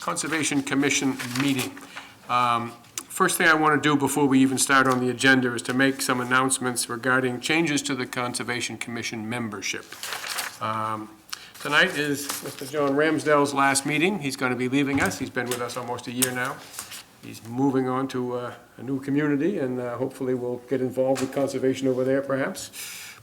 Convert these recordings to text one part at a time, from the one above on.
Conservation Commission meeting. First thing I want to do before we even start on the agenda is to make some announcements regarding changes to the Conservation Commission membership. Tonight is Mr. John Ramsdell's last meeting. He's going to be leaving us. He's been with us almost a year now. He's moving on to a new community, and hopefully we'll get involved with conservation over there perhaps.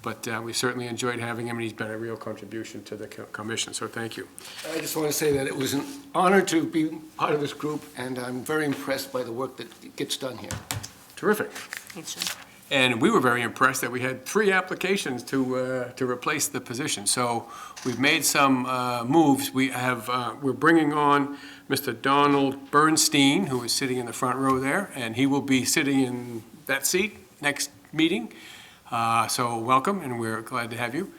But we certainly enjoyed having him, and he's been a real contribution to the commission, so thank you. I just want to say that it was an honor to be part of this group, and I'm very impressed by the work that gets done here. Terrific. Thanks, John. And we were very impressed that we had 3 applications to replace the position. So we've made some moves. We're bringing on Mr. Donald Bernstein, who is sitting in the front row there, and he will be sitting in that seat next meeting. So welcome, and we're glad to have you.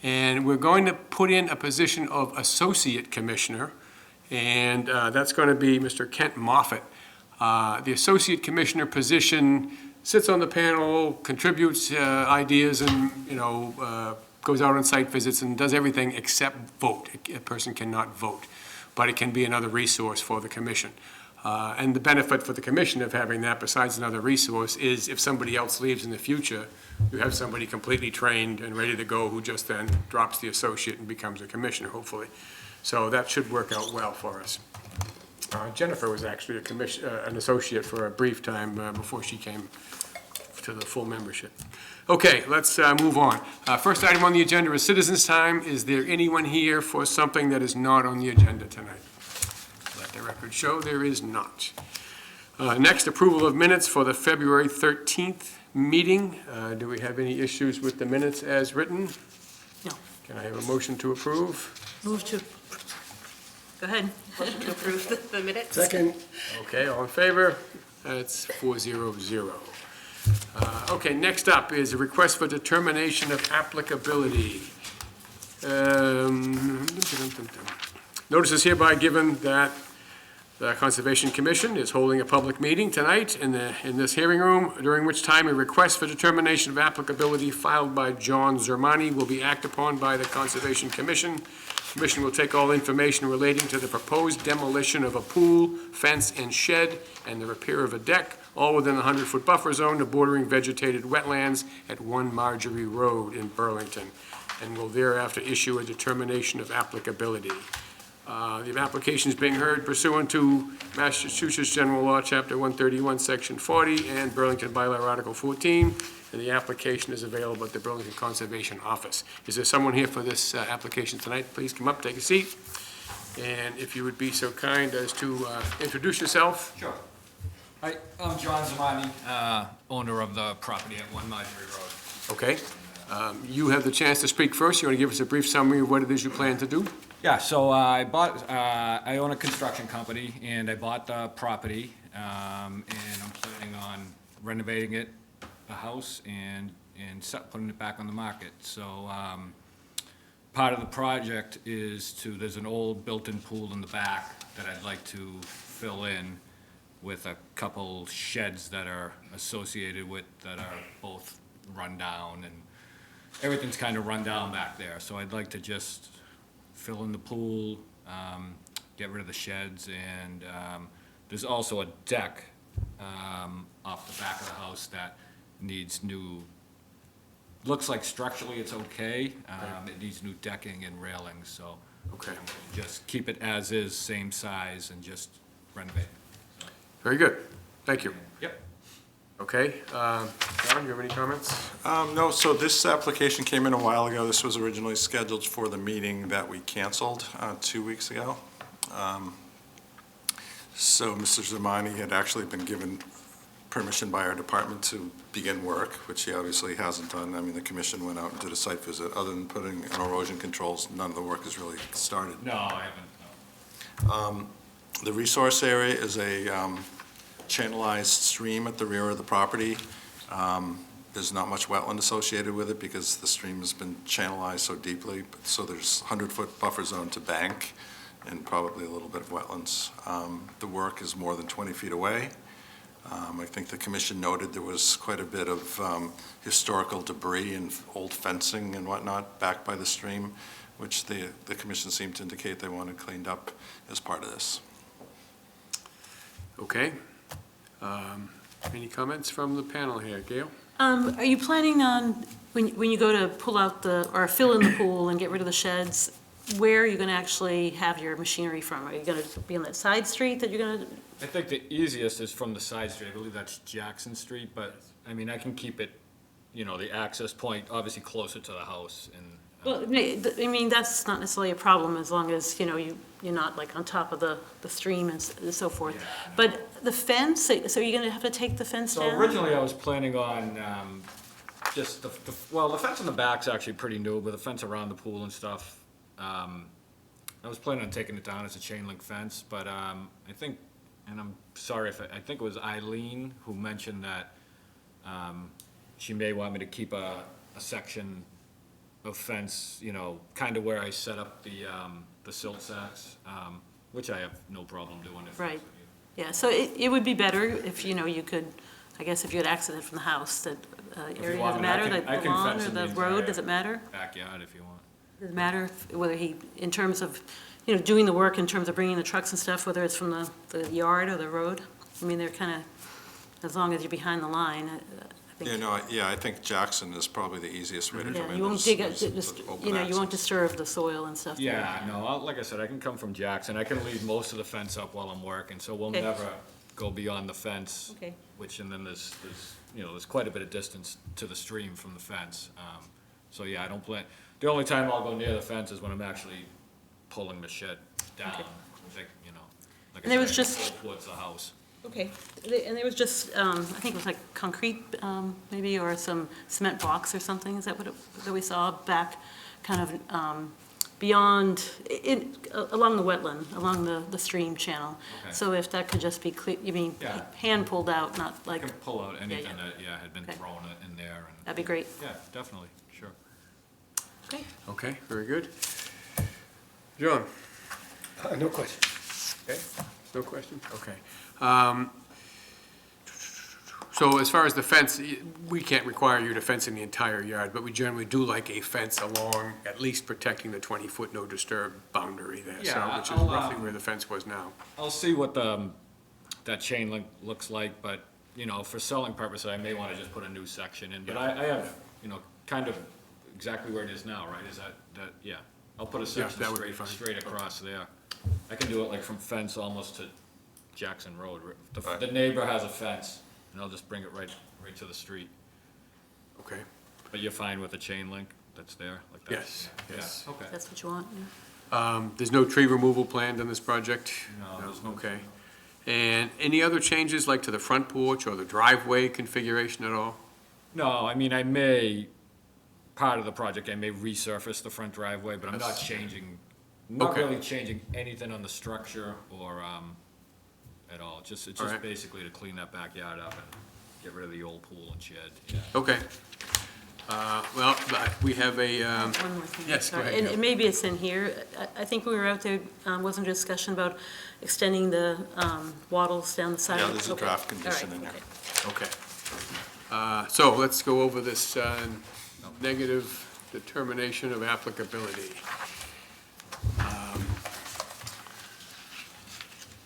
And we're going to put in a position of Associate Commissioner, and that's going to be Mr. Kent Moffett. The Associate Commissioner position sits on the panel, contributes ideas, and, goes out on site visits and does everything except vote. A person cannot vote, but it can be another resource for the commission. And the benefit for the commission of having that, besides another resource, is if somebody else leaves in the future, you have somebody completely trained and ready to go who just then drops the associate and becomes a commissioner, hopefully. So that should work out well for us. Jennifer was actually an associate for a brief time before she came to the full membership. Okay, let's move on. First item on the agenda is citizens' time. Is there anyone here for something that is not on the agenda tonight? Let the record show there is not. Next, approval of minutes for the February 13th meeting. Do we have any issues with the minutes as written? No. Can I have a motion to approve? Move to, go ahead. Motion to approve the minutes. Second. Okay, all in favor? That's 4-0-0. Okay, next up is a request for determination of applicability. Notice is hereby given that the Conservation Commission is holding a public meeting tonight in this hearing room, during which time a request for determination of applicability filed by John Zermani will be acted upon by the Conservation Commission. The Commission will take all information relating to the proposed demolition of a pool, fence, and shed, and the repair of a deck, all within the 100-foot buffer zone to bordering vegetated wetlands at 1 Marjorie Road in Burlington, and will thereafter issue a determination of applicability. The application is being heard pursuant to Massachusetts General Law, Chapter 131, Section 40, and Burlington Bylaw, Article 14, and the application is available at the Burlington Conservation Office. Is there someone here for this application tonight? Please come up, take a seat, and if you would be so kind as to introduce yourself. Sure. Hi, I'm John Zamani, owner of the property at 1 Marjorie Road. Okay. You have the chance to speak first. You want to give us a brief summary of what it is you plan to do? Yeah, so I own a construction company, and I bought the property, and I'm planning on renovating it, a house, and putting it back on the market. So part of the project is there's an old built-in pool in the back that I'd like to fill in with a couple sheds that are associated with, that are both run down, and everything's kind of run down back there. So I'd like to just fill in the pool, get rid of the sheds, and there's also a deck off the back of the house that needs new, looks like structurally it's okay. It needs new decking and railings, so Okay. just keep it as is, same size, and just renovate it. Very good. Thank you. Yep. Okay. John, do you have any comments? No, so this application came in a while ago. This was originally scheduled for the meeting that we canceled 2 weeks ago. So Mr. Zamani had actually been given permission by our department to begin work, which he obviously hasn't done. I mean, the commission went out and did a site visit. Other than putting in erosion controls, none of the work has really started. No, I haven't, no. The resource area is a channelized stream at the rear of the property. There's not much wetland associated with it because the stream has been channelized so deeply. So there's 100-foot buffer zone to bank and probably a little bit of wetlands. The work is more than 20 feet away. I think the commission noted there was quite a bit of historical debris and old fencing and whatnot back by the stream, which the commission seemed to indicate they wanted cleaned up as part of this. Okay. Any comments from the panel here? Gail? Are you planning on, when you go to pull out or fill in the pool and get rid of the sheds, where are you gonna actually have your machinery from? Are you gonna be on that side street that you're gonna, I think the easiest is from the side street, I believe that's Jackson Street, but, I mean, I can keep it, the access point, obviously closer to the house, and, well, I mean, that's not necessarily a problem as long as, you're not like on top of the stream and so forth. Yeah. But the fence, so you're gonna have to take the fence So down? originally, I was planning on just the fence in the back's actually pretty new, but the fence around the pool and stuff, I was planning on taking it down as a chain link fence, but I think, and I'm sorry if, I think it was Eileen who mentioned that she may want me to keep a section of fence, kind of where I set up the silt sacks, which I have no problem doing if. Right. Yeah, so it would be better if, you could, I guess if you had access from the house, that area, want doesn't me, I matter, can- I the can lawn fence or in the the road, entire- does it matter? Backyard if you want. Does it matter whether in terms of, doing the work, in terms of bringing the trucks and stuff, whether it's from the yard or the road? I mean, they're kind of, as long as you're behind the line, I think. I think Jackson is probably the easiest way to come Yeah, in. you won't is- dig, is just, open you won't access. disturb the soil and stuff. there. Yeah, no, like I said, I can come from Jackson, I can leave most of the fence up while I'm working, so we'll Okay. never go beyond the fence. Okay. Which, and then there's quite a bit of distance to the stream from the fence. So, yeah, I don't plan, the only time I'll go near the fence is when I'm actually pulling the shed down, Okay. like And there I was said, just- pull towards the house. Okay, and there was just, I think it was like concrete, maybe, or some cement blocks or something, is that what that we saw back, kind of beyond, along the wetland, along the stream channel? Okay. So if that could just be clear, Yeah. hand pulled out, not I like, can pull out anything yeah. that, had been Okay. thrown in there, and, that'd be great. yeah, definitely, sure. Okay. Okay, very good. John? No question. Okay, no questions? Okay. So as far as the fence, we can't require you to fence in the entire yard, but we generally do like a fence along, at least protecting the 20-foot no disturb boundary there, so, Yeah, which is I'll, roughly where the fence was now. I'll see what that chain link looks like, but, for selling purposes, I may wanna just put a new section in, but I have, kind of exactly where it is now, right, is that, yeah. I'll put a section that would be fine. straight across there. I can do it like from fence almost to Jackson Road. Right. The neighbor has a fence, and I'll just bring it right to the street. Okay, But you're fine with the chain link that's there, like that? Yes, Yeah, yes. okay. That's what you want, yeah. there's no tree removal planned in this project? No, there's no. Okay. And any other changes, like to the front porch or the driveway configuration at all? No, I mean, part of the project, I may resurface the front driveway, but I'm not changing, not Okay. really changing anything on the structure or, at all. It's just All right. basically to clean that backyard up and get rid of the old pool and shed, yeah. Okay. Well, we have a, One more thing. yes, go sorry. ahead, And maybe it's in here. I think when we were out there, wasn't there discussion about extending the wattles down the side? Yeah, there's a Okay. draft All condition right, in there. okay. okay. So let's go over this negative determination of applicability.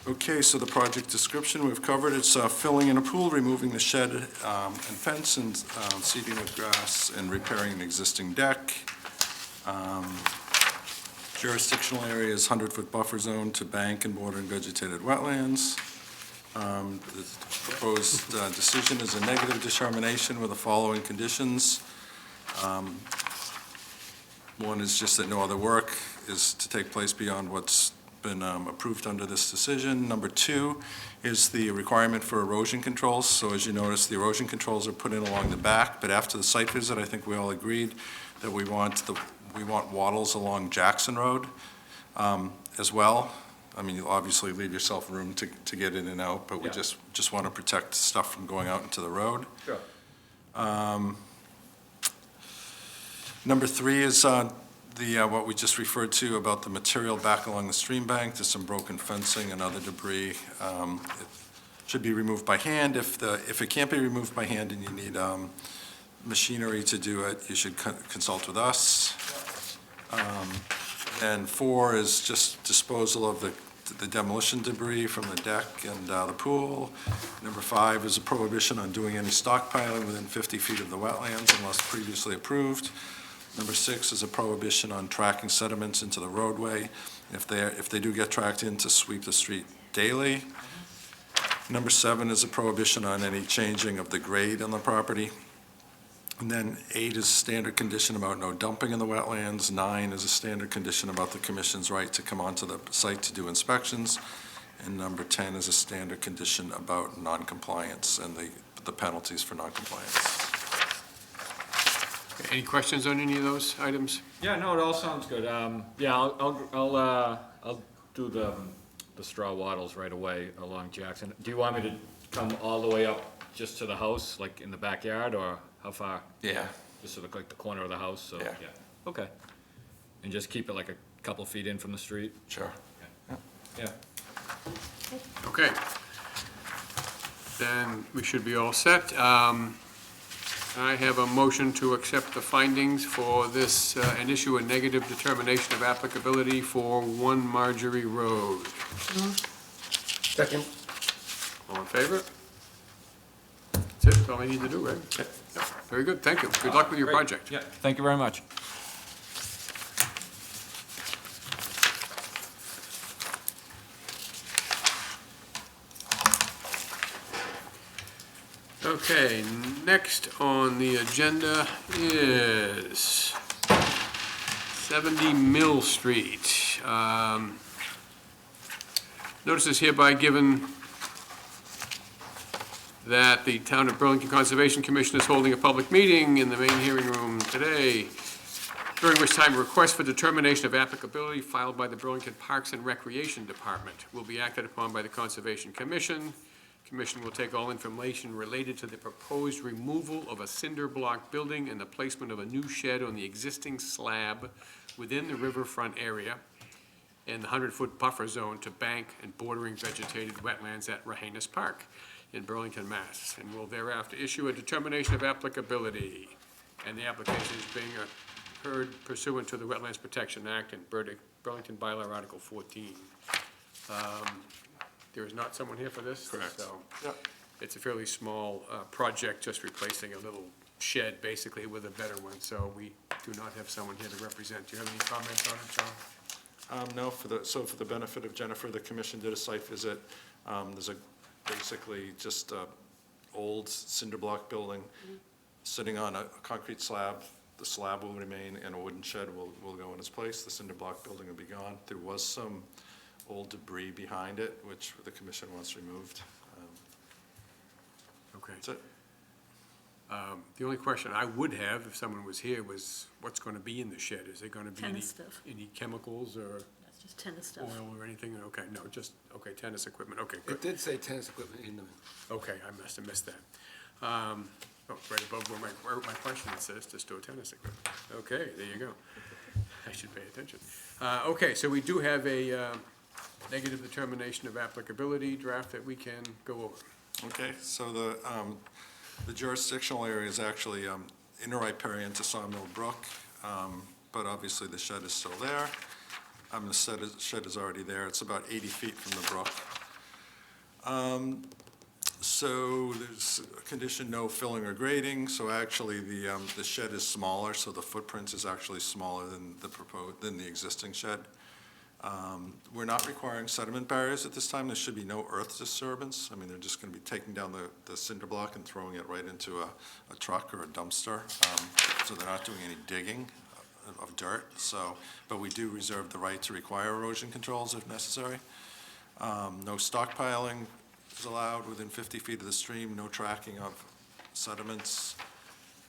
Okay, so the project description, we've covered, it's filling in a pool, removing the shed and fence, and seeding with grass, and repairing an existing deck. Jurisdictional area is 100-foot buffer zone to bank and bordering vegetated wetlands. The proposed decision is a negative determination with the following conditions. One is just that no other work is to take place beyond what's been approved under this decision. Number two is the requirement for erosion controls. So as you notice, the erosion controls are put in along the back, but after the site visit, I think we all agreed that we want wattles along Jackson Road as well. I mean, you'll obviously leave yourself room to get in and out, but we Yeah. just want to protect stuff from going out into the road. Sure. Number three is what we just referred to about the material back along the stream bank. There's some broken fencing and other debris. It should be removed by hand. If it can't be removed by hand and you need machinery to do it, you should consult with us. And four is just disposal of the the demolition debris from the deck and the pool. Number 5 is a prohibition on doing any stockpiling within 50 feet of the wetlands unless previously approved. Number 6 is a prohibition on tracking sediments into the roadway. If they do get tracked in, to sweep the street daily. Number 7 is a prohibition on any changing of the grade on the property. And then 8 is a standard condition about no dumping in the wetlands. 9 is a standard condition about the commission's right to come onto the site to do inspections. And number 10 is a standard condition about noncompliance and the penalties for noncompliance. Any questions on any of those items? Yeah, no, it all sounds good. Yeah, I'll do the straw wattles right away along Jackson. Do you want me to come all the way up just to the house, like in the backyard, or how far? Yeah. Just to look like the corner of the house, so, Yeah. yeah, okay. And just keep it like a couple feet in from the street? Sure. Yeah. Okay. Then we should be all set. I have a motion to accept the findings for this and issue a negative determination of applicability for 1 Marjorie Road. Second. All in favor? That's it, that's all I need to do, right? Yep. Very good, thank you. Good luck with your Great. project. Yeah, thank you very much. Okay, next on the agenda is 70 Mill Street. Notice is hereby given that the Town of Burlington Conservation Commission is holding a public meeting in the main hearing room today, during which time a request for determination of applicability filed by the Burlington Parks and Recreation Department will be acted upon by the Conservation Commission. Commission will take all information related to the proposed removal of a cinder block building and the placement of a new shed on the existing slab within the riverfront area and the 100-foot buffer zone to bank and bordering vegetated wetlands at Rahanis Park in Burlington, Mass. And will thereafter issue a determination of applicability. And the application is being heard pursuant to the Wetlands Protection Act and Burlington Bylaw Article 14. There is not someone here for this? Correct. So Yep. it's a fairly small project, just replacing a little shed, basically, with a better one. So we do not have someone here to represent. Do you have any comments on it, John? No, for the benefit of Jennifer, the commission did a site visit. There's basically just a old cinder block building sitting on a concrete slab. The slab will remain and a wooden shed will go in its place. The cinder block building will be gone. There was some old debris behind it, which the commission wants removed. Okay. That's it. The only question I would have, if someone was here, was what's going to be in the shed? Is there going to be Tennis stuff. any chemicals or That's just tennis stuff. oil or anything? Okay, no, just, okay, tennis equipment, okay, good. It did say tennis equipment in them. Okay, I must have missed that. Right above where my question says, to store tennis equipment. Okay, there you go. I should pay attention. Okay, so we do have a negative determination of applicability draft that we can go over. Okay, so the jurisdictional area is actually inner riparian to Sawmill Brook, but obviously the shed is still there. The shed is already there. It's about 80 feet from the brook. So there's a condition, no filling or grading. So actually the shed is smaller, so the footprint is actually smaller than the existing shed. We're not requiring sediment barriers at this time. There should be no earth disturbance. I mean, they're just going to be taking down the cinder block and throwing it right into a truck or a dumpster. So they're not doing any digging of dirt. But we do reserve the right to require erosion controls if necessary. No stockpiling is allowed within 50 feet of the stream. No tracking of sediments.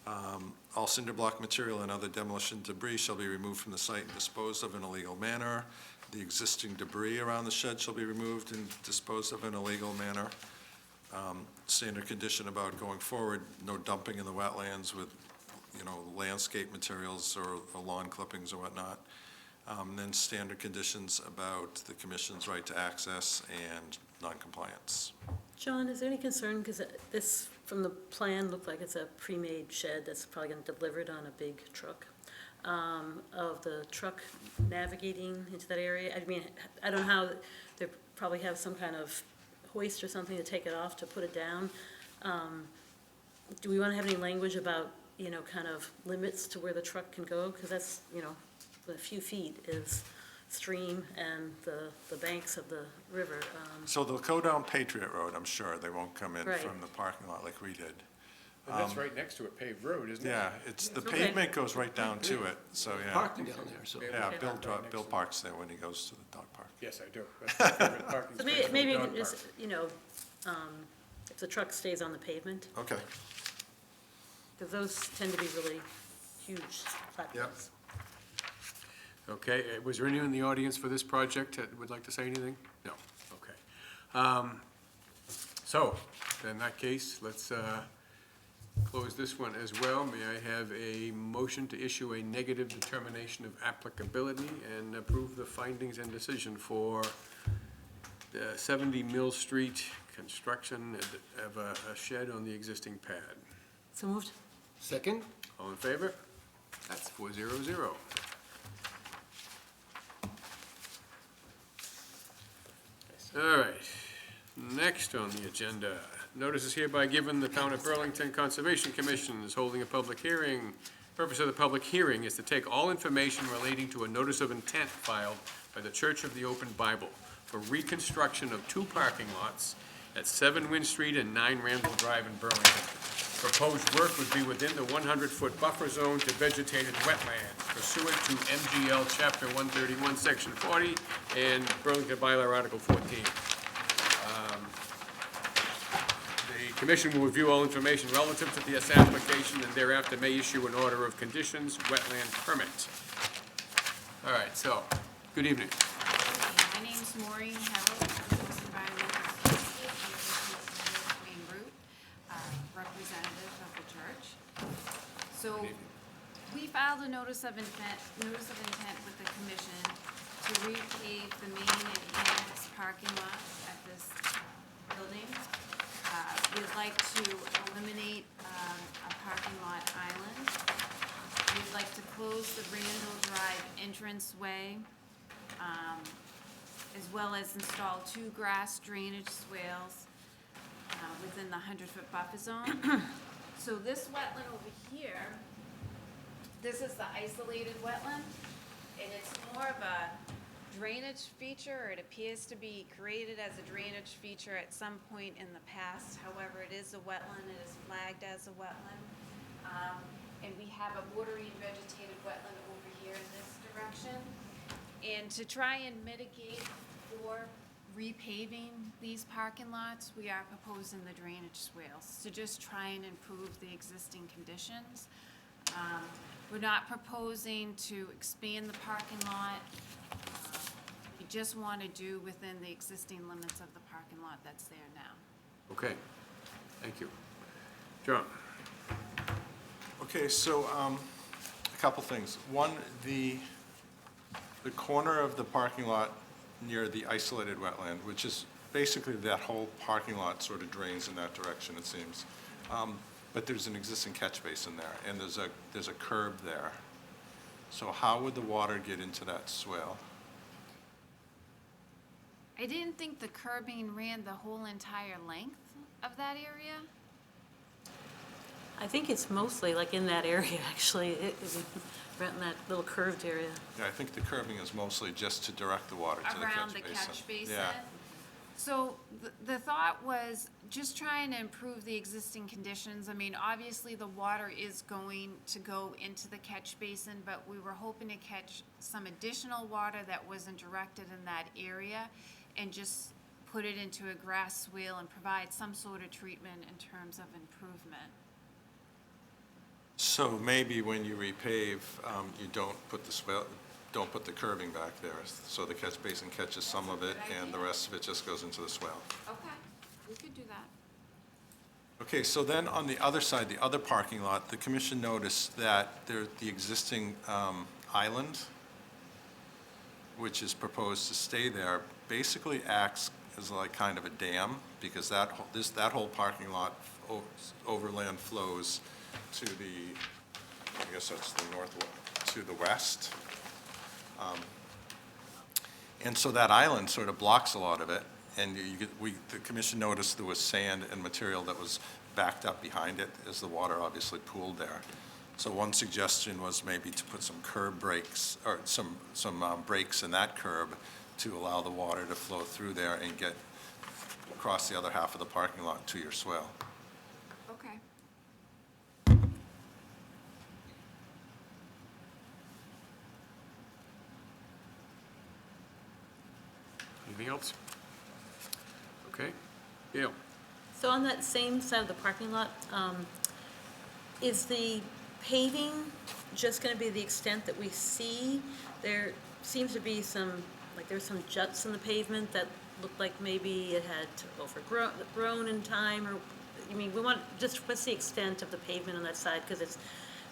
All cinder block material and other demolition debris shall be removed from the site and disposed of in a legal manner. The existing debris around the shed shall be removed and disposed of in a legal manner. Standard condition about going forward, no dumping in the wetlands with, landscape materials or lawn clippings or whatnot. Then standard conditions about the commission's right to access and noncompliance. John, is there any concern, because this, from the plan, looked like it's a pre-made shed that's probably going to be delivered on a big truck. of the truck navigating into that area? I mean, I don't know how, they probably have some kind of hoist or something to take it off, to put it down. Do we want to have any language about, kind of limits to where the truck can go? Because that's, a few feet is stream and the banks of the river. So they'll go down Patriot Road, I'm sure. They won't come in Right. from the parking lot like we did. And that's right next to a paved road, isn't it? Yeah, the Okay. pavement goes right down to it, so, yeah. Parking down there, so. Yeah, Okay. Bill parks there when he goes to the dog park. Yes, I do. That's my favorite parking So space for the maybe you dog can park. just, if the truck stays on the pavement, Okay. because those tend to be really huge platforms. Okay, was there anyone in the audience for this project that would like to say anything? No, okay. So, in that case, let's close this one as well. May I have a motion to issue a negative determination of applicability and approve the findings and decision for the 70 Mill Street construction of a shed on the existing pad? So moved? Second? All in favor? That's 400. All right, next on the agenda, notice is hereby given the Town of Burlington Conservation Commission is holding a public hearing. Purpose of the public hearing is to take all information relating to a notice of intent filed by the Church of the Open Bible for reconstruction of 2 parking lots at 7 Wynn Street and 9 Randall Drive in Burlington. Proposed work would be within the 100-foot buffer zone to vegetated wetland pursuant to MGL Chapter 131, Section 40, and Burlington Bylaw Article 14. The commission will review all information relative to this application and thereafter may issue an order of conditions, wetland permit. All right, so, good evening. My name's Maureen Harold, I'm Coast Environmental Associate, I'm the main route, representative of the church. So, we filed a notice of intent with the commission to repave the main and annex parking lot at this building. We'd like to eliminate a parking lot island. We'd like to close the Randall Drive entranceway, as well as install 2 grass drainage swales within the 100-foot buffer zone. So this wetland over here, this is the isolated wetland, and it's more of a drainage feature, or it appears to be created as a drainage feature at some point in the past. However, it is a wetland, it is flagged as a wetland. And we have a bordering vegetated wetland over here in this direction. And to try and mitigate for repaving these parking lots, we are proposing the drainage swales to just try and improve the existing conditions. We're not proposing to expand the parking lot. We just want to do within the existing limits of the parking lot that's there now. Okay, thank you. John? Okay, so a couple things. One, the corner of the parking lot near the isolated wetland, which is basically that whole parking lot sort of drains in that direction, it seems. But there's an existing catch basin there, and there's a curb there. So how would the water get into that swale? I didn't think the curbing ran the whole entire length of that area. I think it's mostly like in that area, actually, right in that little curved area. Yeah, I think the curbing is mostly just to direct the water to the catch basin. Around the catch basin. Yeah. So the thought was just trying to improve the existing conditions. I mean, obviously, the water is going to go into the catch basin, but we were hoping to catch some additional water that wasn't directed in that area and just put it into a grass swale and provide some sort of treatment in terms of improvement. So maybe when you repave, you don't put the curbing back there, so the catch basin catches some of it, and the rest of it just goes into the swale. Okay, we could do that. Okay, so then on the other side, the other parking lot, the commission noticed that the existing island, which is proposed to stay there, basically acts as like kind of a dam, because that whole parking lot overland flows to the, I guess that's the to to the west. And so that island sort of blocks a lot of it, and the commission noticed there was sand and material that was backed up behind it as the water obviously pooled there. So one suggestion was maybe to put some curb breaks, or some breaks in that curb to allow the water to flow through there and get across the other half of the parking lot to your swale. Okay. Anything else? Okay. Gail? So on that same side of the parking lot, is the paving just gonna be the extent that we see? There seems to be some, like there's some juts in the pavement that looked like maybe it had grown in time, or, I mean, we want, just what's the extent of the pavement on that side? Because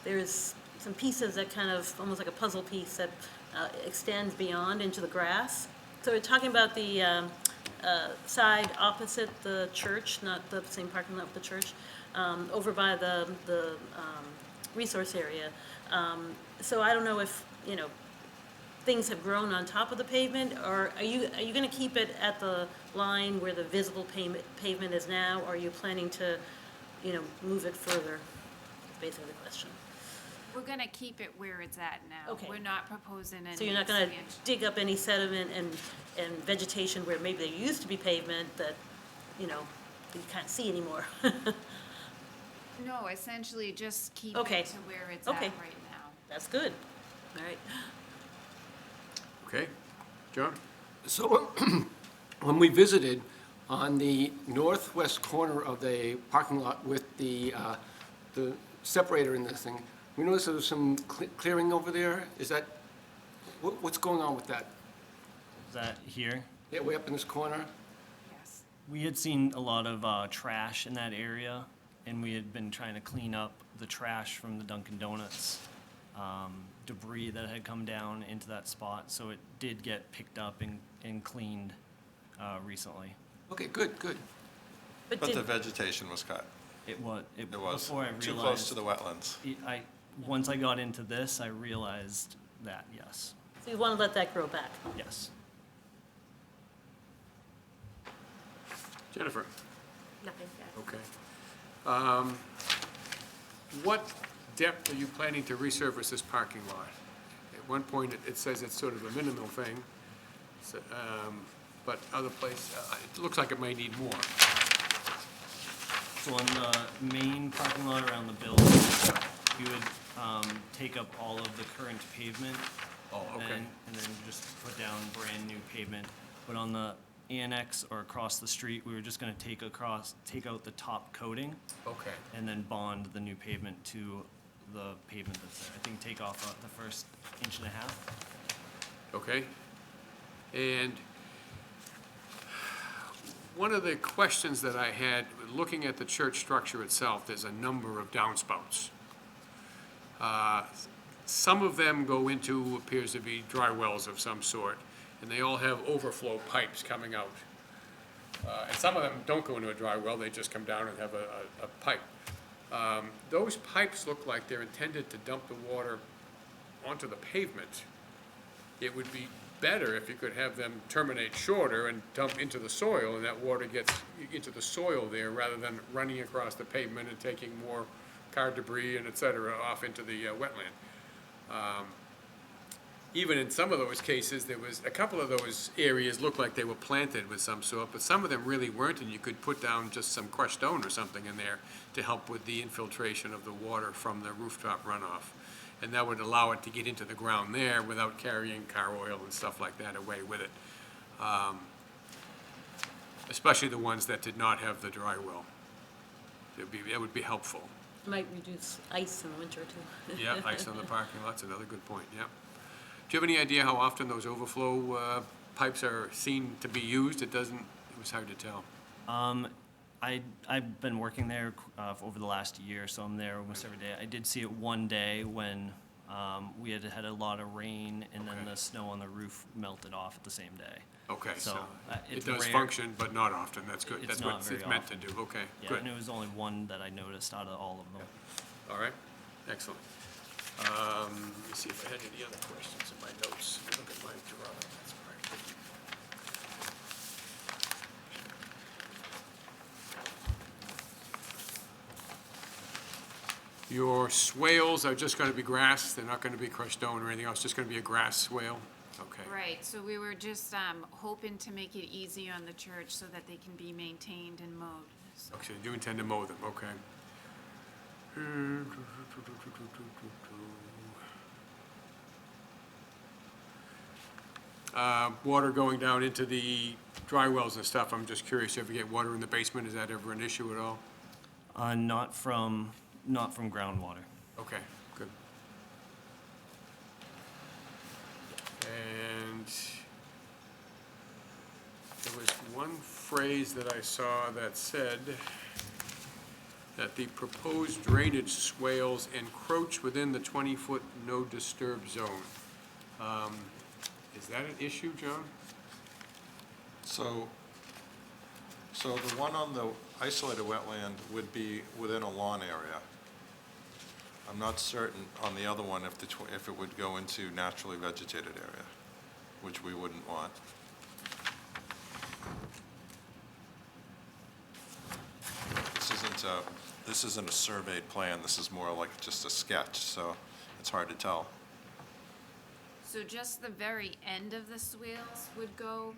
there's some pieces that kind of, almost like a puzzle piece that extends beyond into the grass. So we're talking about the side opposite the church, not the same parking lot with the church, over by the resource area. So I don't know if, you know, things have grown on top of the pavement, or are you gonna keep it at the line where the visible pavement is now, or are you planning to, you know, move it further? That's basically the question. We're gonna keep it where it's at now. Okay. We're not proposing any So you're not gonna expansion. dig up any sediment and vegetation where maybe there used to be pavement that, you know, you can't see anymore? No, essentially just keep Okay. it to where it's at Okay. right now. That's good. All right. Okay. John? So when we visited on the northwest corner of the parking lot with the separator in this thing, we noticed there was some clearing over there. Is that, what's going on with that? Is that here? Yeah, way up in this corner? Yes. We had seen a lot of trash in that area, and we had been trying to clean up the trash from the Dunkin' Donuts debris that had come down into that spot. So it did get picked up and cleaned recently. Okay, good, good. But But the did, vegetation was cut. It was, It was before I too close realized, to the wetlands. once I got into this, I realized that, yes, so you wanna let that grow back? yes. Jennifer? Nothing. Okay. What depth are you planning to resurface this parking lot? At one point, it says it's sort of a minimal thing, so, but other place, it looks like it may need more. So on the main parking lot around the building, we would take up all of the current pavement. Oh, okay. And then just put down brand-new pavement. But on the annex or across the street, we were just gonna take out the top coating Okay. and then bond the new pavement to the pavement that's there. I think take off the first 1.5 inches. Okay. And one of the questions that I had, looking at the church structure itself, there's a number of downspouts. Some of them go into, appears to be dry wells of some sort, and they all have overflow pipes coming out. And some of them don't go into a dry well, they just come down and have a pipe. Those pipes look like they're intended to dump the water onto the pavement. It would be better if you could have them terminate shorter and dump into the soil, and that water gets into the soil there, rather than running across the pavement and taking more car debris and et cetera off into the wetland. Even in some of those cases, there was, a couple of those areas looked like they were planted with some sort, but some of them really weren't, and you could put down just some crushed stone or something in there to help with the infiltration of the water from the rooftop runoff. And that would allow it to get into the ground there without carrying car oil and stuff like that away with it. Especially the ones that did not have the dry well. It would be helpful. Might reduce ice in the winter too. Yeah, ice on the parking lot's another good point, yeah. Do you have any idea how often those overflow pipes are seen to be used? It was hard to tell. I've been working there over the last year, so I'm there almost every day. I did see it one day when we had had a lot of rain, and then Okay. the snow on the roof melted off at the same day. Okay, so So, it it's does rare. function, but not often, that's good. It's That's not what very it's meant to often. do, okay, Yeah, good. and it was only one that I noticed out of all of them. All right, excellent. Let me see if I had any other questions in my notes. Let me look at my drawing. That's all right. Your swales are just going to be grass? They're not going to be crushed stone or anything else? Just going to be a grass swale? Okay. Right, so we were just hoping to make it easier on the church so that they can be maintained and mowed. So- Okay, you intend to mow them, okay. Water going down into the dry wells and stuff, I'm just curious, you ever get water in the basement? Is that ever an issue at all? Not from groundwater. Okay, good. And there was one phrase that I saw that said that the proposed drainage swales encroach within the 20-foot no disturb zone. Is that an issue, John? So the one on the isolated wetland would be within a lawn area. I'm not certain on the other one if it would go into naturally vegetated area, which we wouldn't want. This isn't a surveyed plan, this is more like just a sketch, so it's hard to tell. So just the very end of the swales would go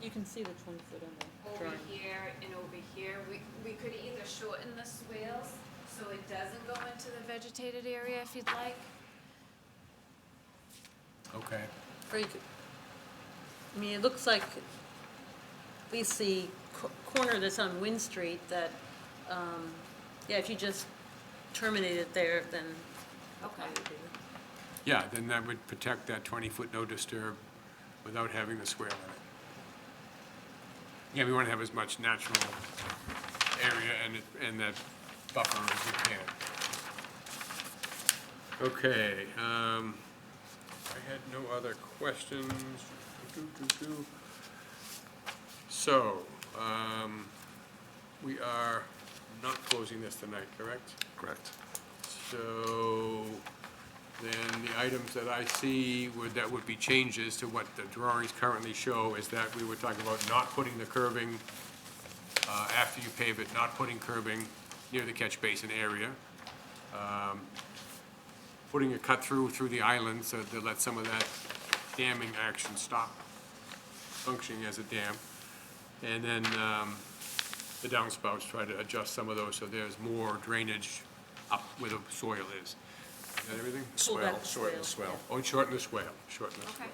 You can see the 20-foot in the over drawing. here and over here. We could either shorten the swales so it doesn't go into the vegetated area if you'd like. Okay. Or you could, I mean, it looks like, at least the corner that's on Wynn Street, that, yeah, if you just terminate it there, then. Okay. Yeah, then that would protect that 20-foot no disturb without having the swale in it. Yeah, we want to have as much natural area and that buffer as we can. Okay, I had no other questions. So, we are not closing this tonight, correct? Correct. So, then the items that I see that would be changes to what the drawings currently show is that we were talking about not putting the curbing, after you pave it, not putting curbing near the catch basin area. Putting a cut through the island so to let some of that damming action stop functioning as a dam. And then, the downspouts, try to adjust some of those so there's more drainage up where the soil is. Is that everything? Pull back the Shorten the swale. swale. Oh, shorten the swale, shorten the swale. Okay.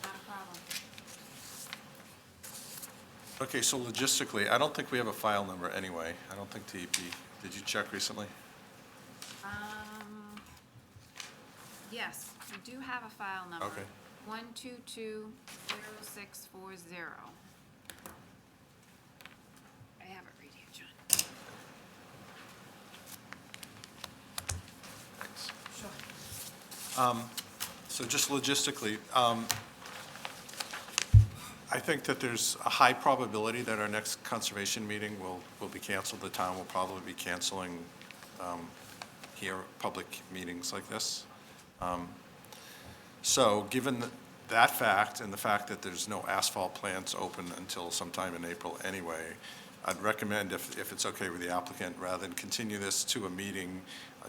Not a problem. Okay, so logistically, I don't think we have a file number anyway. I don't think DEP, did you check recently? Yes, we do have a file number. Okay. 1220640. I have it right here, John. Thanks. Sure. So just logistically, I think that there's a high probability that our next conservation meeting will be canceled. The town will probably be canceling here public meetings like this. So given that fact and the fact that there's no asphalt plants open until sometime in April anyway, I'd recommend, if it's okay with the applicant, rather than continue this to a meeting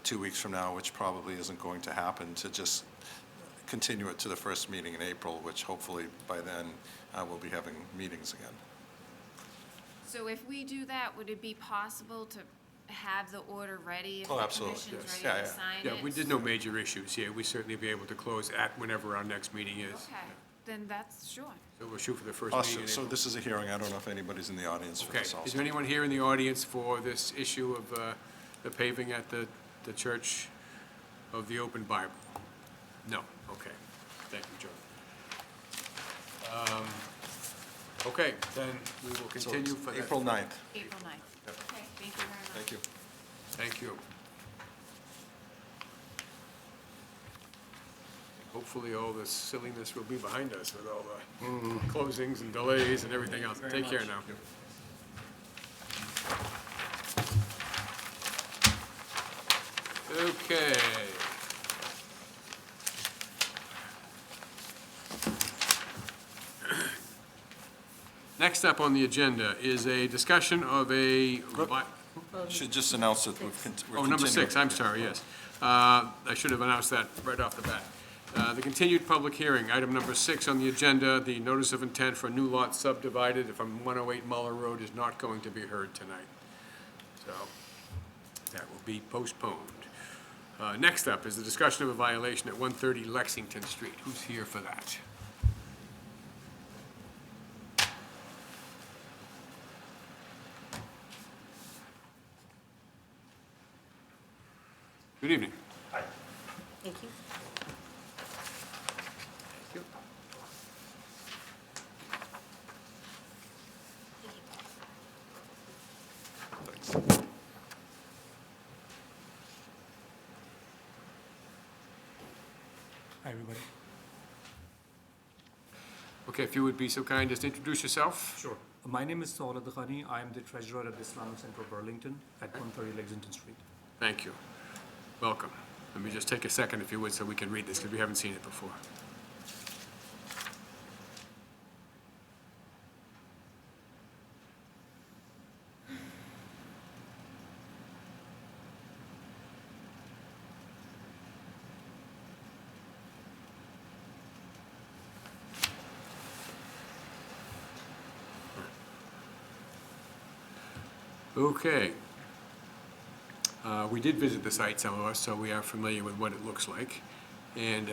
2 weeks from now, which probably isn't going to happen, to just continue it to the first meeting in April, which hopefully by then we'll be having meetings again. So if we do that, would it be possible to have the order ready if Oh, the absolutely, commission's yes. ready Yeah, to yeah. sign it? Yeah, we did no major issues here. We'd certainly be able to close at whenever our next meeting is. Okay, then that's, sure. So we'll shoot for the first meeting in So April. this is a hearing. I don't know if anybody's in the audience for Okay, this also. is there anyone here in the audience for this issue of the paving at the Church of the Open Bible? No, okay. Thank you, Joe. Okay, then we will So continue it's for that. April 9th. April 9th. Okay, thank you very much. Thank you. Thank you. Hopefully, all this silliness will be behind us with all the closings and delays and everything else. Take care now. Okay. Next up on the agenda is a discussion of a, Should just announce that we're continuing. number 6, I'm sorry, yes. I should have announced that right off the bat. The continued public hearing, item number 6 on the agenda, the notice of intent for a new lot subdivided from 108 Muller Road is not going to be heard tonight. So that will be postponed. Next up is the discussion of a violation at 130 Lexington Street. Who's here for that? Good evening. Thank you. Hi, everybody. Okay, if you would be so kind as to introduce yourself. Sure. My name is Saul Adkhani. I am the treasurer at the Islamic Center of Burlington at 130 Lexington Street. Thank you. Welcome. Let me just take a second, if you would, so we can read this, because we haven't seen it before. Okay. We did visit the site, some of us, so we are familiar with what it looks like. And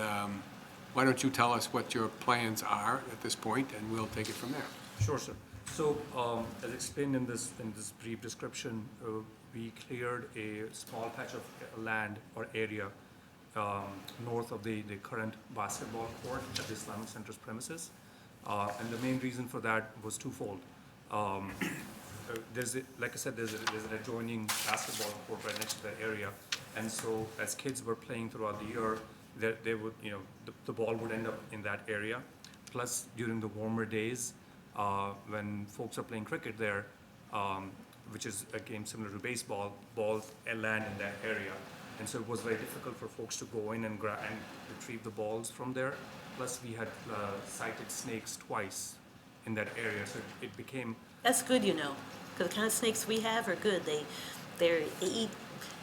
why don't you tell us what your plans are at this point, and we'll take it from there. Sure, sir. So, as explained in this brief description, we cleared a small patch of land or area north of the current basketball court at the Islamic Center's premises. And the main reason for that was twofold. Like I said, there's an adjoining basketball court right next to that area. And so as kids were playing throughout the year, they would, the ball would end up in that area. Plus, during the warmer days, when folks are playing cricket there, which is a game similar to baseball, balls land in that area. And so it was very difficult for folks to go in and retrieve the balls from there. Plus, we had sighted snakes twice in that area, so it became... That's good, because the kind of snakes we have are good. They eat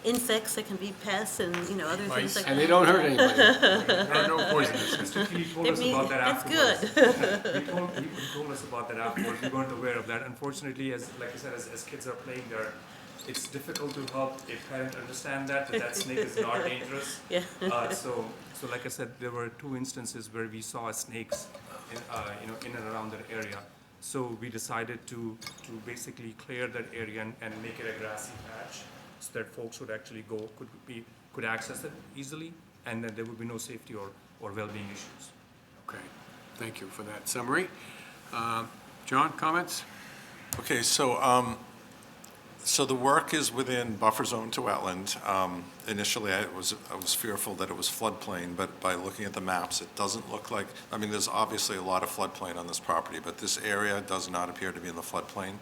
insects that can be pests and, other things like that. And they don't hurt anybody. There are no poisonous. Mr. Keeley told It us mean- about that That's afterwards. good. He told us about that afterwards. We weren't aware of that. Unfortunately, like I said, as kids are playing there, it's difficult to help a parent understand that snake is not dangerous. Yeah. So like I said, there were 2 instances where we saw snakes in and around that area. So we decided to basically clear that area and make it a grassy patch so that folks would actually could access it easily, and that there would be no safety or well-being issues. Okay, thank you for that summary. John, comments? Okay, so the work is within buffer zone to wetland. Initially, I was fearful that it was floodplain, but by looking at the maps, it doesn't look like, there's obviously a lot of floodplain on this property, but this area does not appear to be in the floodplain,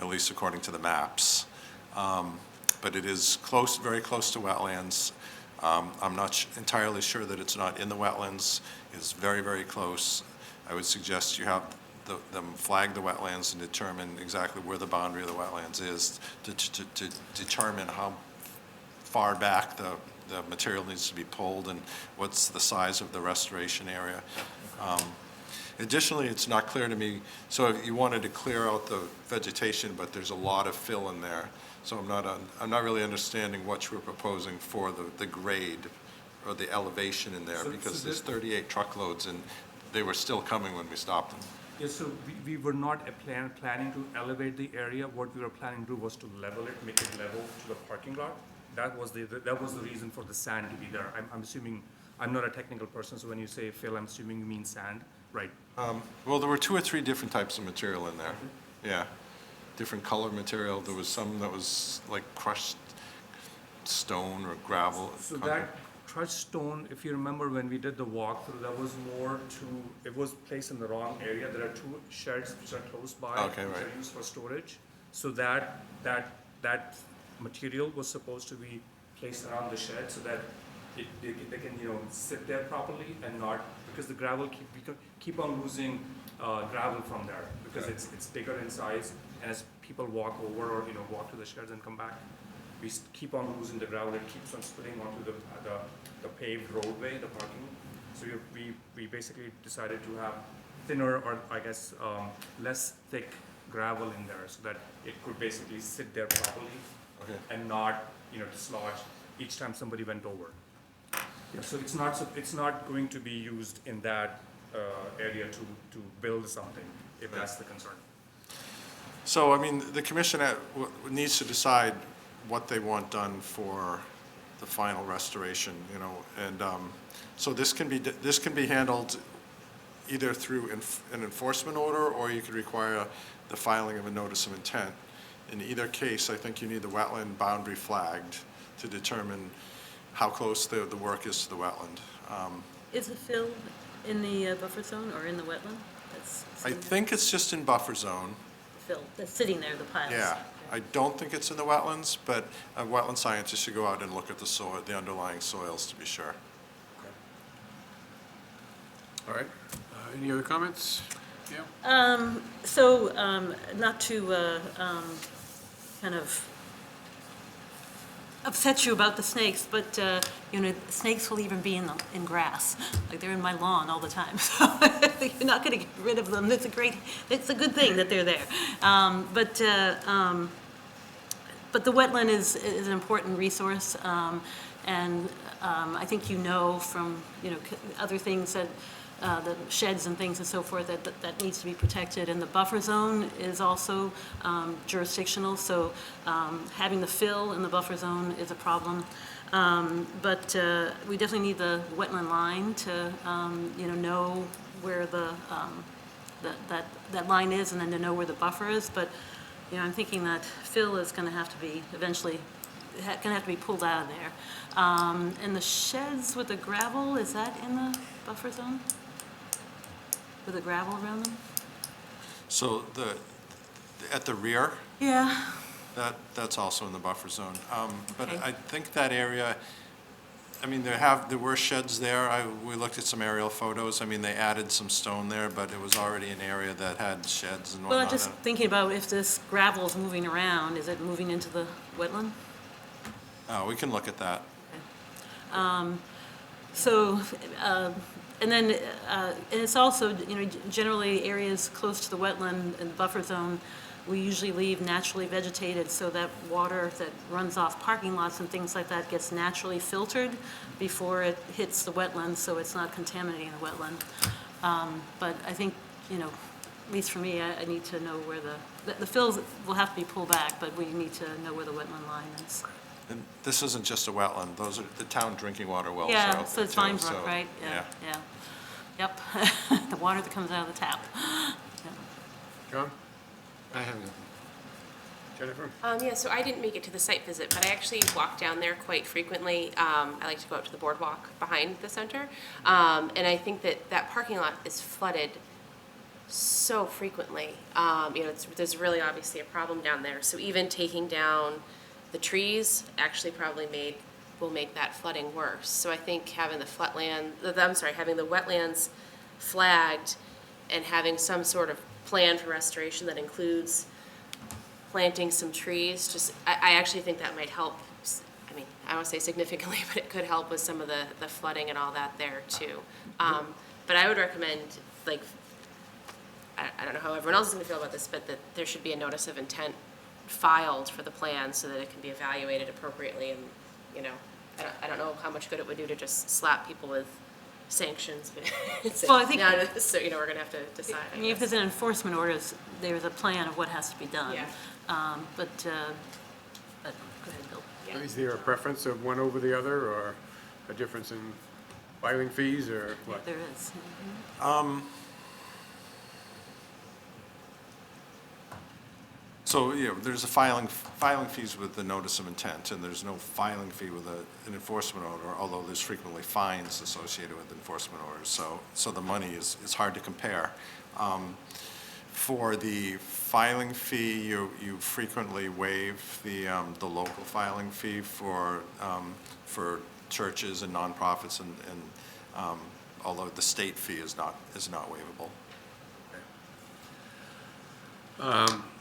at least according to the maps. But it is close, very close to wetlands. I'm not entirely sure that it's not in the wetlands. It's very, very close. I would suggest you have them flag the wetlands and determine exactly where the boundary of the wetlands is to determine how far back the material needs to be pulled and what's the size of the restoration area. Additionally, it's not clear to me, so if you wanted to clear out the vegetation, but there's a lot of fill in there. So I'm not really understanding what you were proposing for the grade or the elevation in there, because there's 38 truckloads and they were still coming when we stopped them. Yes, so we were not planning to elevate the area. What we were planning to do was to level it, make it level to the parking lot. That was the reason for the sand to be there. I'm assuming, I'm not a technical person, so when you say fill, I'm assuming you mean sand, right? Well, there were 2 or 3 different types of material in there. Yeah, different color material. There was some that was like crushed stone or gravel. So that crushed stone, if you remember when we did the walkthrough, that was it was placed in the wrong area. There are 2 sheds which are close by, Okay, which right. are used for storage. So that material was supposed to be placed around the shed so that they can, sit there properly and not, because the gravel, we can keep on losing gravel from there because it's bigger in size, and as people walk over or, walk to the sheds and come back, we keep on losing the gravel. It keeps on splitting onto the paved roadway, the parking. So we basically decided to have thinner, or I guess less thick gravel in there so that it could basically sit there properly and not, dislodge each time somebody went over. Yeah, so it's not going to be used in that area to build something, if that's the concern. So, I mean, the commission needs to decide what they want done for the final restoration, and so this can be handled either through an enforcement order, or you could require the filing of a notice of intent. In either case, I think you need the wetland boundary flagged to determine how close the work is to the wetland. Is the fill in the buffer zone or in the wetland? That's I sitting there? think it's just in buffer zone. Fill, that's sitting there, the piles. Yeah, I don't think it's in the wetlands, but a wetland scientist should go out and look at the soil, the underlying soils to be sure. All right. Any other comments? Yeah. Not to kind of upset you about the snakes, but, snakes will even be in grass. Like, they're in my lawn all the time. So you're not going to get rid of them. It's a good thing that they're there. But the wetland is an important resource. And I think from, other things that, the sheds and things and so forth, that needs to be protected. And the buffer zone is also jurisdictional, so having the fill in the buffer zone is a problem. But we definitely need the wetland line to, know where that line is, and then to know where the buffer is. But, I'm thinking that fill is going to have to be eventually, going to have to be pulled out of there. And the sheds with the gravel, is that in the buffer zone? With the gravel around them? So at the rear, Yeah. that's also in the buffer zone. But Okay. I think that area, I mean, there were sheds there. We looked at some aerial photos. I mean, they added some stone there, but it was already an area that had sheds and Well, whatnot. I'm just thinking about if this gravel is moving around, is it moving into the wetland? We can look at that. So, and then, and it's also, generally areas close to the wetland and buffer zone, we usually leave naturally vegetated so that water that runs off parking lots and things like that gets naturally filtered before it hits the wetland, so it's not contaminating the wetland. But I think, at least for me, I need to know where the fills will have to be pulled back, but we need to know where the wetland line is. And this isn't just a wetland. Those are the town drinking water wells. are Yeah, out so there it's too, Vine Brook, so, right? Yeah. Yep, the water that comes out of the tap. Yeah. John? I have nothing. Jennifer? Yeah, so I didn't make it to the site visit, but I actually walk down there quite frequently. I like to go out to the boardwalk behind the center. And I think that parking lot is flooded so frequently. There's really obviously a problem down there. So even taking down the trees actually probably will make that flooding worse. So I think having the wetlands flagged and having some sort of plan for restoration that includes planting some trees, I actually think that might help. I mean, I don't want to say significantly, but it could help with some of the flooding and all that there too. But I would recommend, like, I don't know how everyone else is going to feel about this, but that there should be a notice of intent filed for the plan so that it can be evaluated appropriately. And, I don't know how much good it would do to just slap people with sanctions, but Well, I think- so, we're going to have to decide. I mean, if guess. there's an enforcement order, there's a plan of what has to be done. Yeah. But go ahead, Bill. Yeah. Is there a preference of one over the other, or a difference in filing fees, or what? There is. So, there's a filing fees with the notice of intent, and there's no filing fee with an enforcement order, although there's frequently fines associated with enforcement orders. So the money is hard to compare. For the filing fee, you frequently waive the local filing fee for churches and nonprofits, and although the state fee is not waivable.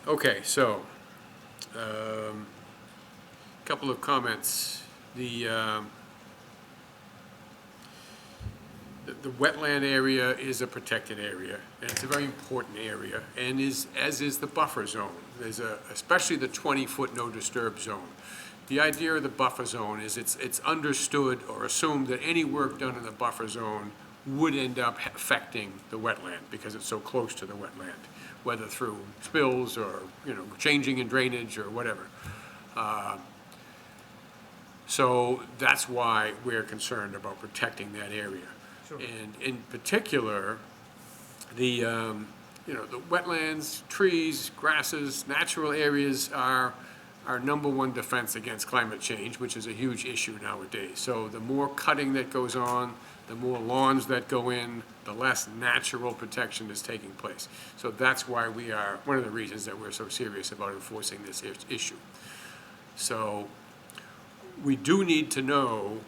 Okay, so, couple of comments. The wetland area is a protected area, and it's a very important area, and as is the buffer zone. There's especially the 20-foot no disturb zone. The idea of the buffer zone is it's understood or assumed that any work done in the buffer zone would end up affecting the wetland because it's so close to the wetland, whether through spills or, changing in drainage or whatever. So that's why we're concerned about protecting that area. And in particular, the wetlands, trees, grasses, natural areas are our number one defense against climate change, which is a huge issue nowadays. So the more cutting that goes on, the more lawns that go in, the less natural protection is taking place. So that's why one of the reasons that we're so serious about enforcing this issue. So we do need to know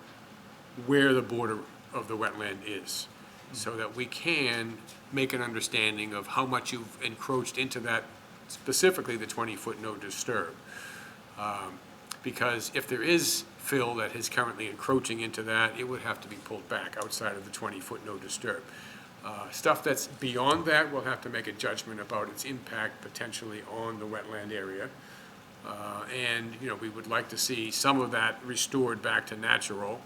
where the border of the wetland is, so that we can make an understanding of how much you've encroached into that, specifically the 20-foot no disturb. Because if there is fill that is currently encroaching into that, it would have to be pulled back outside of the 20-foot no disturb. Stuff that's beyond that, we'll have to make a judgment about its impact potentially on the wetland area. And, we would like to see some of that restored back to natural.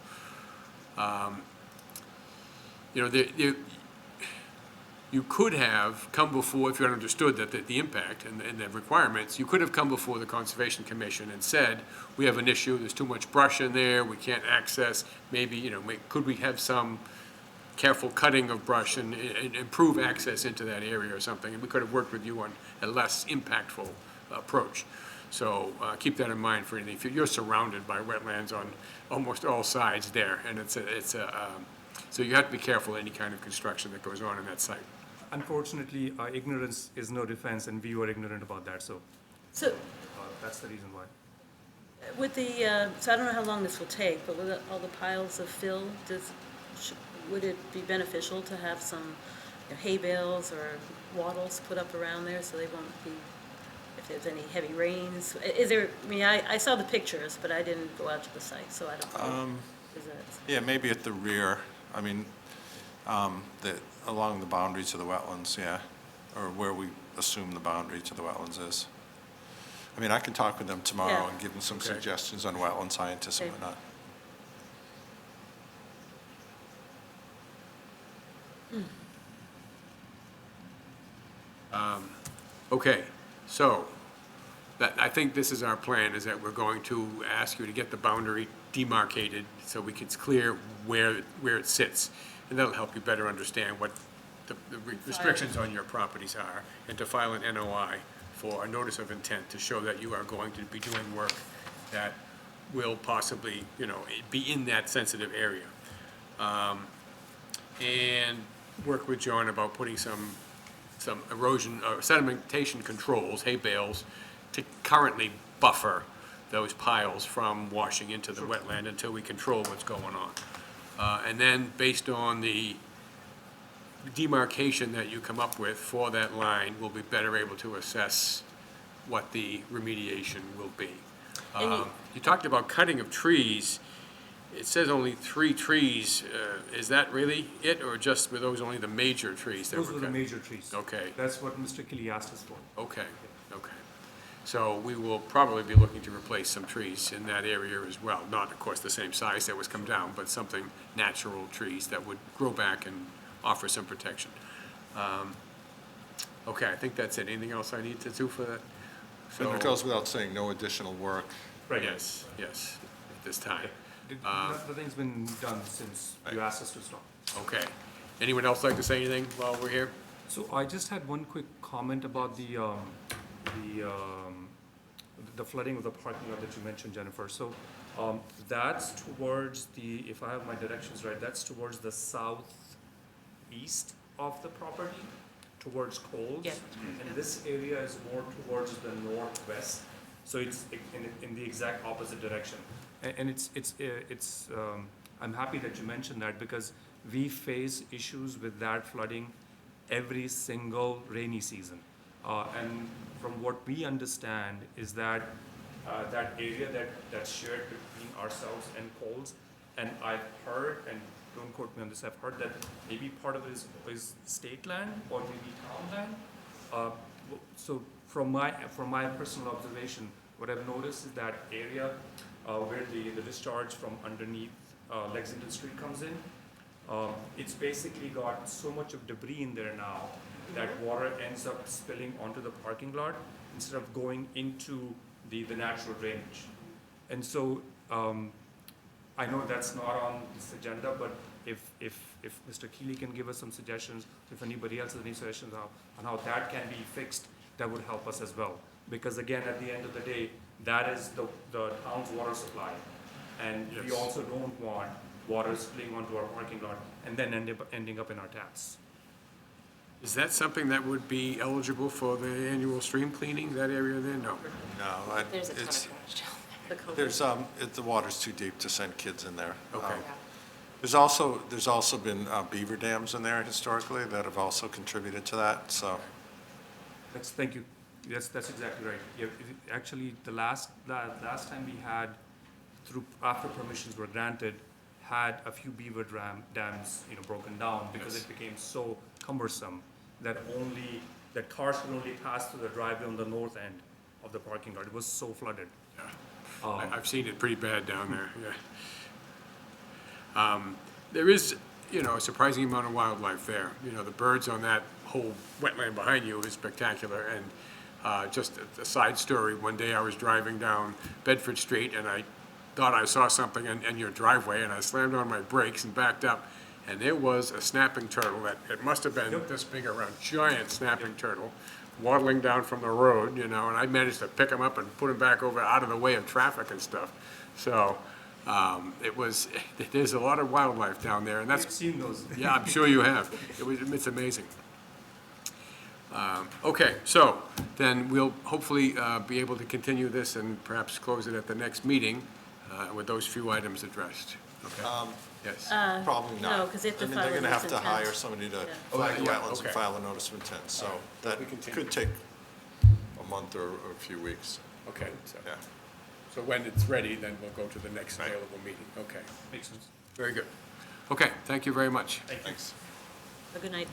You could have come before, if you had understood that the impact and the requirements, you could have come before the Conservation Commission and said, we have an issue, there's too much brush in there, we can't access, maybe, could we have some careful cutting of brush and improve access into that area or something, and we could have worked with you on a less impactful approach. So keep that in mind for anything. You're surrounded by wetlands on almost all sides there, and so you have to be careful any kind of construction that goes on in that site. Unfortunately, ignorance is no defense, and we were ignorant about that, so So that's the reason why. with so I don't know how long this will take, but with all the piles of fill, would it be beneficial to have some hay bales or wattles put up around there so they won't be, if there's any heavy rains? Is there, I saw the pictures, but I didn't go out to the site, so I don't know. Yeah, maybe at the rear, along the boundaries of the wetlands, yeah, or where we assume the boundary to the wetlands is. I can talk with them tomorrow Yeah. and give them some Okay. suggestions on wetland scientists and Okay. whatnot. Okay, so I think this is our plan, is that we're going to ask you to get the boundary demarcated so it's clear where it sits. And that'll help you better understand what the restrictions on your properties are, and to file an NOI for a notice of intent to show that you are going to be doing work that will possibly, be in that sensitive area. And work with John about putting some erosion, sedimentation controls, hay bales, to currently buffer those piles from washing into the wetland until we control what's going on. And then, based on the demarcation that you come up with for that line, we'll be better able to assess what the remediation will be. You talked about cutting of trees. It says only 3 trees. Is that really it, or just were those only the major trees that were Those cut? were the major trees. Okay. That's what Mr. Kelly asked us for. Okay. So we will probably be looking to replace some trees in that area as well. Not, of course, the same size that was come down, but something natural trees that would grow back and offer some protection. Okay, I think that's it. Anything else I need to do for that? And it goes without saying, no additional work. Right. Yes, at this time. Nothing's been done since you asked us to stop. Okay. Anyone else like to say anything while we're here? So I just had one quick comment about the flooding of the parking lot that you mentioned, Jennifer. So that's towards if I have my directions right, that's towards the southeast of the property, towards Coles. Yeah. And this area is more towards the northwest, so it's in the exact opposite direction. And I'm happy that you mentioned that, because we face issues with that flooding every single rainy season. And from what we understand is that that area that's shared between ourselves and Coles, and I've heard, and don't quote me on this, I've heard that maybe part of it is state land or maybe town land. So from my personal observation, what I've noticed is that area where the discharge from underneath Lexington Street comes in, it's basically got so much of debris in there now that water ends up spilling onto the parking lot instead of going into the natural drainage. And so I know that's not on this agenda, but if Mr. Keeley can give us some suggestions, if anybody else has any suggestions on how that can be fixed, that would help us as well. Because again, at the end of the day, that is the town's water supply. And we also don't want water spilling onto our parking lot and then ending up in our taps. Is that something that would be eligible for the annual stream cleaning, that area there? No. No, There's a ton of it's, trash down there. The culvert. there's, the water's too deep to send kids in there. Okay. There's also been beaver dams in there historically that have also contributed to that, so. Thank you. Yes, that's exactly right. Yeah, actually, the last time we had, after permissions were granted, had a few beaver dams, broken down because it became so cumbersome that cars could only pass through the driveway on the north end of the parking lot. It was so flooded. I've seen it pretty bad down there, yeah. There is, a surprising amount of wildlife there. The birds on that whole wetland behind you is spectacular. And just a side story, one day I was driving down Bedford Street and I thought I saw something in your driveway, and I slammed on my brakes and backed up, and there was a snapping turtle that, it must have been this big around, giant snapping turtle, waddling down from the road, and I managed to pick him up and put him back over out of the way of traffic and stuff. So there's a lot of wildlife down there, and I've that's, seen those. yeah, I'm sure you have. It's amazing. Okay, so then we'll hopefully be able to continue this and perhaps close it at the next meeting with those few items addressed. Okay. Yes. Probably not. no, 'cause they have to I mean, file they're a gonna have notice to of hire intent. somebody to Yeah. flag the yeah, wetlands okay. and file a notice of intent, so that we continue. could take a month or a few weeks, Okay, so, yeah. so when it's ready, then we'll go to the next Right. available meeting. Okay, Makes sense. very good. Okay, thank you very much. Thanks. Have a good night.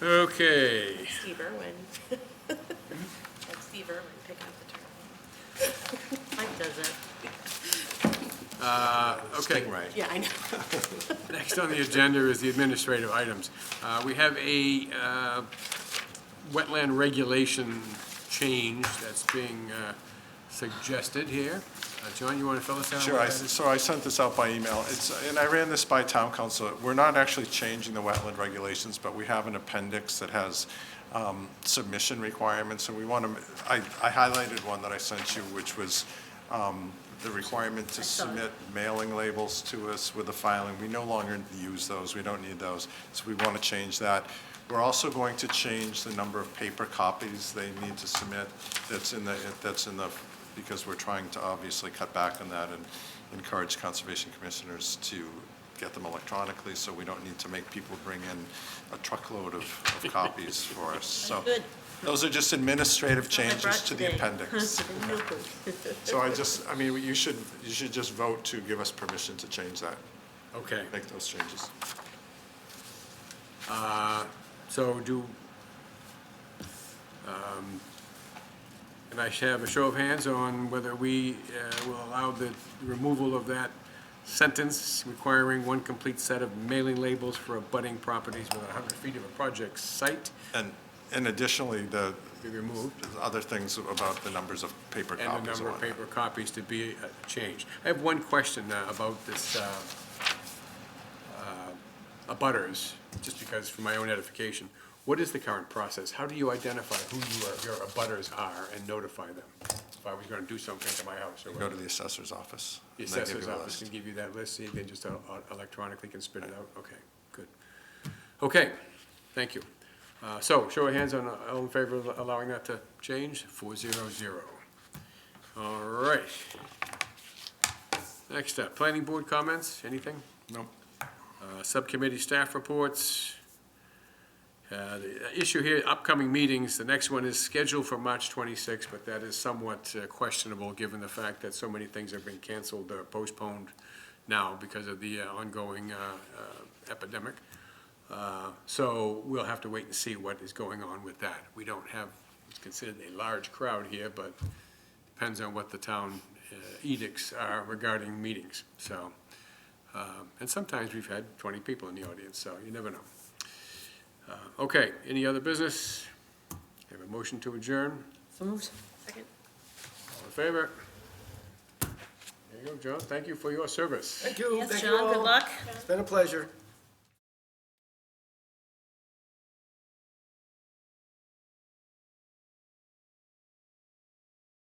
Okay, Steve Irwin. Let Steve Irwin pick out the turtle. Mike does it. okay. Stingray. Yeah, I know. Next on the agenda is the administrative items. We have a wetland regulation change that's being suggested here. John, you want to fill us in on Sure, what that is? so I sent this out by email. And I ran this by town council. We're not actually changing the wetland regulations, but we have an appendix that has submission requirements, and I highlighted one that I sent you, which was the requirement to submit mailing labels to us with the filing. We no longer use those. We don't need those. So we want to change that. We're also going to change the number of paper copies they need to submit. That's in the because we're trying to obviously cut back on that and encourage conservation commissioners to get them electronically, so we don't need to make people bring in a truckload of copies for us. So Good. those are just administrative That's what I changes brought to the today. appendix. Real quick. So you should just vote to give us permission to change that, Okay, make those changes. so can I have a show of hands on whether we will allow the removal of that sentence requiring one complete set of mailing labels for abutting properties within 100 feet of a project site And additionally, be removed, other things about the numbers of paper and the copies number and of whatnot. paper copies to be changed. I have one question about this abutters, just because for my own edification. What is the current process? How do you identify who your abutters are and notify them? If if I was gonna do something to my house or Go whatever. to the assessor's office. The and they give assessor's you a office list. can give you that list, so you can just electronically can spit it out, okay, good. Okay, thank you. So, show of hands on, all in favor of allowing that to change, 400. All right. Next up, planning board comments, anything? No. Subcommittee staff reports. The issue here, upcoming meetings, the next one is scheduled for March 26th, but that is somewhat questionable, given the fact that so many things have been canceled or postponed now because of the ongoing epidemic. So we'll have to wait and see what is going on with that. We don't have, it's considered a large crowd here, but depends on what the town edicts are regarding meetings, so. And sometimes we've had 20 people in the audience, so you never know. Okay, any other business? Have a motion to adjourn? So moved. Second. All in favor? There you go, John, thank you for your service. Thank you, Yes, thank you John, good all. luck. It's been a pleasure.